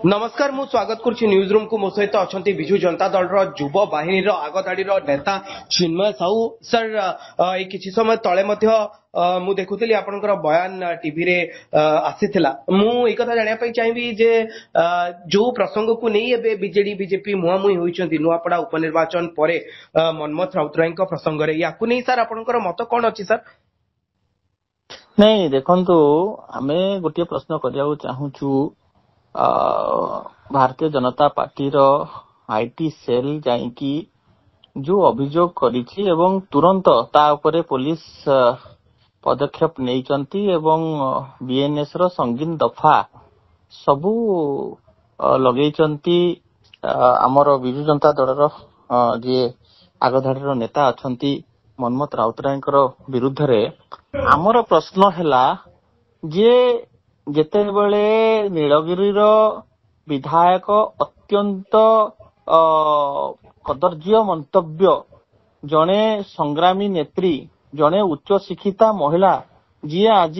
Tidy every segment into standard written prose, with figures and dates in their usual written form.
नमस्कार मु स्वागत करुछि न्यूज रूम को मो सहित अच्छा विजु जनता दल युव बाहिनी आगधाड़ी नेता चिन्मय साहू सर किछि समय तले मु देखुली आपनकर बयान टीवी रे आसीथिला मु एक कथा जानिया पई चाहिबी जे जो प्रसंग को नहीं एबे बीजेडी बीजेपी मुहामुही होइचंती नुआपड़ा उपनिर्वाचन परे मनमथ राउतराय प्रसंग रे याकु नहीं सर आपनकर मत कोन अछि सर? नहीं देखंतु आमे गोटे प्रश्न करिया चाहूछु Bharatiya Janata party row IT cell जाइकी जो अभियोग करिछि एवं तुरंत ता उपरे पुलिस पदक्षेप नेइचंती एवं बीएनएस रो संगीन दफा सबु लगेइचंती हमर बिजु जनता दल रो जे आगधाड़ी रो नेता अछंती मनमथ राउतरायकर विरुद्ध रे हमर प्रश्न हैला जे जेतेबेले नीलगिरी विधायक अत्यंत कदर्य मंतव्य जने संग्रामी नेत्री जने उच्च शिक्षिता महिला जी आज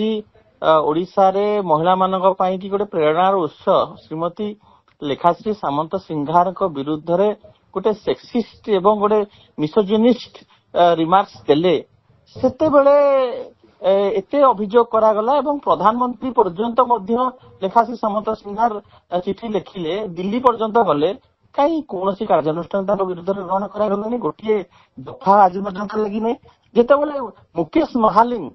ओडिशा रे महिला मानक पई कि गोटे प्रेरणार उत्स श्रीमती लेखाश्री सामंत सिंघार को विरुद्ध रे गोटे सेक्सिस्ट एवं गोटे मिसोजिनिस्ट रिमार्क्स देले सेते बेले एते अभियोग करागला एवं प्रधानमंत्री पर्यंत मध्य लेखाश्री सामंत सिंघार चिठी लिखिले दिल्ली पर्यंत गले कहीं कौन कार्यानुष्ठान विरुद्ध ग्रहण करागलानी गोटे दफा आज पर्यंत लगी नहीं जेते बेले मुकेश महालिंग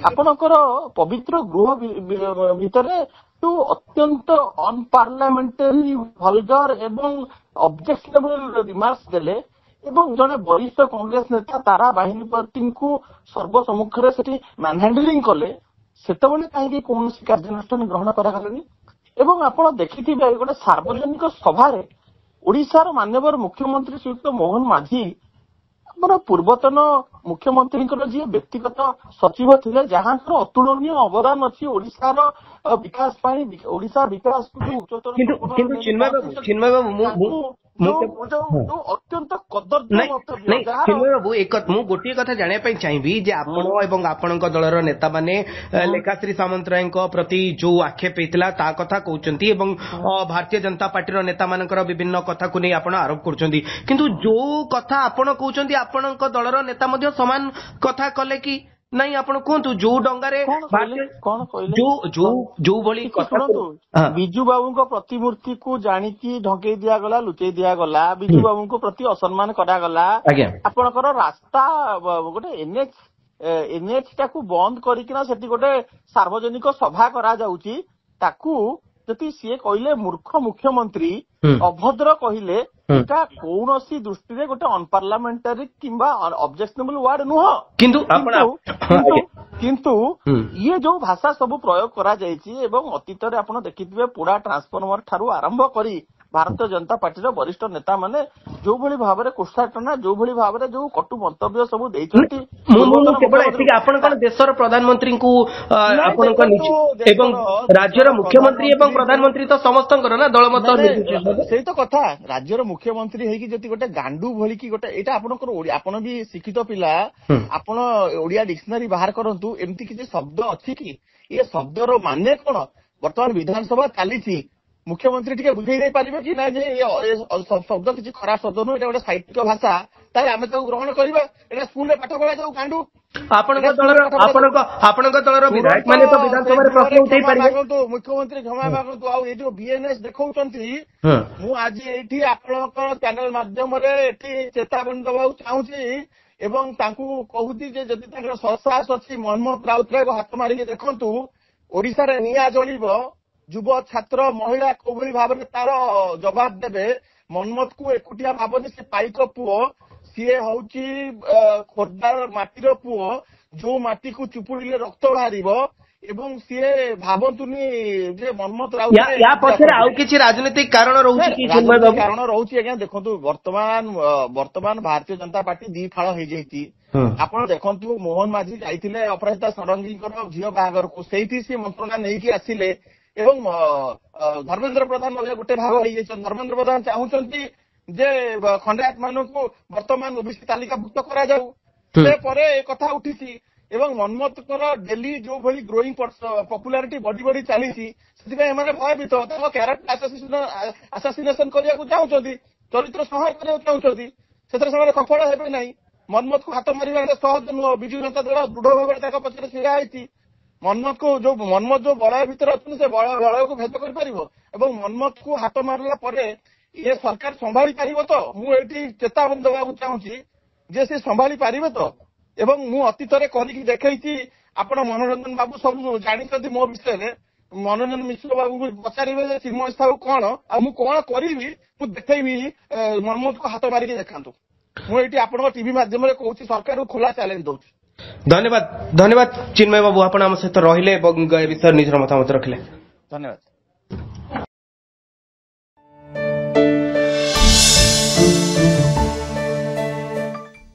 आपनकर पवित्र गृह भितरे तो अत्यंत अनपार्लियामेंटरी वल्गर एवं ऑब्जेक्शनेबल रिमार्क्स देले एवं जने वरिष्ठ कांग्रेस नेता तारा बाहिनीपति को सर्वसम्मुख से मैनहैंडलिंग कले सेतबेले कहीं कौन कार्यानुष्ठान ग्रहण करागलानी एवं आपण देखिथिबे गोटे सार्वजनिक सभा रे ओडिशार माननीय मुख्यमंत्री श्रीयुक्त मोहन माझी हमर पूर्वतन मुख्यमंत्री जी व्यक्तिगत सचिव थिले जहां अतुलनीय अवदान अछि ओडिशार विकास पाई ओडिशा विकास को उच्चतर चिन्मय बाबू अत्यंत कदर्य चिन्मय बाबू एक गोटे कथा जानिया पई चाहिबी जे आपण एवं आपणक दलर नेता माने लेखाश्री सामंतराय प्रति जो आक्षेप हेतिला ता कथा कहउचंती एवं भारतीय जनता पार्टी नेता मानकर विभिन्न कथा को नै आपण आरोप करचंती किंतु जो कथा आपण कहउचंती आपणक दलर नेता मध्ये समान कथा कले कि नहीं आपण कहतु जो डंगारे कौन जो भली बिजू बाबू को प्रतिमूर्ति को जानिकी ढंकई दिया गला लुचई दिया गला बिजू बाबू को प्रति असम्मान करा गला आपनकर रास्ता गोटे एनएच टाकू बंद करिकिना सेठी गोटे सार्वजनिक सभा करा जाउची ताकू जति सीए कहले मूर्ख मुख्यमंत्री अभद्र कहले एटा कौनसी दृष्टि रे गोटे अनपार्लियामेंटरी किंबा ऑब्जेक्शनेबल वर्ड नुह किंतु ये जो भाषा सब प्रयोग करा जायछि एवं अतीत रे आपण देखिथिबे पूरा ट्रांसफॉर्मर ठारू आरंभ करी भारतीय जनता पार्टी रो वरिष्ठ नेता माने जो भली भाबरे कुष्ठाटना जो भली भाबरे जो कटु मंतव्य सब देइछंती आपण कोन देशर प्रधानमंत्री को आपण को एवं राज्यर मुख्यमंत्री एवं प्रधानमंत्री तो समस्तंकर ना दल मत सेही तो कथा राज्यर मुख्यमंत्री हेकी जति गोटे गांडू भली की गोटे एटा आपनकर आपण भी शिक्षित पिला आपण ओडिया डिक्शनरी बाहर करंतु एम्ति किछि शब्द अछि कि ये शब्द रो माने कोन वर्तमान विधानसभा चालीछि मुख्यमंत्री टिके बुझेई दे पारिबे कि ना जे शब्द किछि खराब शब्द नो एटा गोटे साहित्य भाषा ताई आमे तो ग्रहण करबा एटा स्कूल रे पाठ पढा जाऊ गांडू आपनक दलर विधायक माने तो विधानसभा रे प्रश्न उठेई पारिबे तो मुख्यमंत्री क्षमा मागंतु आ ए जो बीएनएस देखौचंती मु आज एठी आपनक चैनल माध्यम रे एठी चेतावनी दबाउ चाहूची एवं तांकू कहूती जे जति तांकर सहसाहस अछि मनमथ राउतराय को हाथ मारी देखंतु ओडिसा रे निया जळिबो युव छात्र महिला कोभली भाबरे तार जवाब देबे मनमथ को एकुटिया भाबनी से पाइक पुओ सीए होउची खोरदार माटीर पुओ जो माटी को चुपुड़िले रक्त बाहरिबो एवं सीए भाबंतुनी जे मनमथ राउत या पछरे आउ किछि राजनीतिक कारण रहउची कि चिन्मय बाबू कारण रहउची आज्ञा देखंतु वर्तमान भारतीय जनता पार्टी दी फाळ होई जैती आपण देखंतु मोहन माझी जाइथिले अपराजिता षडंगीकर झियो बाहागर को सेठी से मंत्रणा नेकी आसिले एवं धर्मेंद्र प्रधान गोटे भाग हो धर्मेंद्र प्रधान चाहूंती जे खंडायत मान को वर्तमान ओबीसी तालिकाभुक्त करा जाऊ से परे कथा उठी ଏବଂ ମନ୍ମଥଙ୍କର ଡେଲି ଯୋଉ ଭଳି ଗ୍ରୋଇଂ ପପୁଲାରିଟି ବଢି ବଢି ଚାଲିଛି ସେଥିପାଇଁ ଏମାନେ ଭୟଭୀତ ତାଙ୍କ କ୍ୟାରେକ୍ଟର ଆସାସିନେସନ କରିବାକୁ ଚାହୁଁଛନ୍ତି, ଚରିତ୍ର ସଂହାର କରିବାକୁ ଚାହୁଁଛନ୍ତି, ସେଥିରେ ସେମାନେ ସଫଳ ହେବେ ନାହିଁ। ମନ୍ମଥକୁ ହାତ ମାରିବା ସହଜ ନୁହଁ। ବିଜୁ ଜନତା ଦଳ ଦୃଢ ଭାବରେ ତାଙ୍କ ପଛରେ ଛିଡା ହେଇଛି। ମନ୍ମଥ ଯୋଉ ବଳୟ ଭିତରେ ଅଛନ୍ତି ସେ ବଳୟକୁ ଭେଦ କରିପାରିବ ଏବଂ ମନ୍ମଥକୁ ହାତ ମାରିଲା ପରେ ଏ ସରକାର ସମ୍ଭାଳି ପାରିବ ତ? ମୁଁ ଏଇଠି ଚେତାବନୀ ଦେବାକୁ ଚାହୁଁଛି ଯେ ସେ ସମ୍ଭାଳି ପାରିବେ ତ? ଏବଂ ମୁଁ ଅତୀତରେ କରିକି ଦେଖେଇଛି। ଆପଣ ମନୋରଞ୍ଜନ ବାବୁ ସବୁ ଜାଣିଛନ୍ତି ମୋ ବିଷୟରେ। ମନୋରଞ୍ଜନ ମିଶ୍ର ବାବୁଙ୍କୁ ପଚାରିବେ ଯେ ଚିନ୍ମୟ ସାହୁ କଣ ଆଉ ମୁଁ କଣ କରିବି, ମୁଁ ଦେଖେଇବି। ମନ୍ମଥକୁ ହାତ ମାରିକି ଦେଖାନ୍ତୁ। ମୁଁ ଏଇଠି ଆପଣଙ୍କ ଟିଭି ମାଧ୍ୟମରେ କହୁଛି, ସରକାରକୁ ଖୋଲା ଚ୍ୟାଲେଞ୍ଜ ଦଉଛି। ଧନ୍ୟବାଦ ଚିନ୍ମୟ ବାବୁ, ଆପଣ ଆମ ସହିତ ରହିଲେ ଏବଂ ଏ ବିଷୟରେ ନିଜର ମତାମତ ରଖିଲେ। ଧନ୍ୟବାଦ।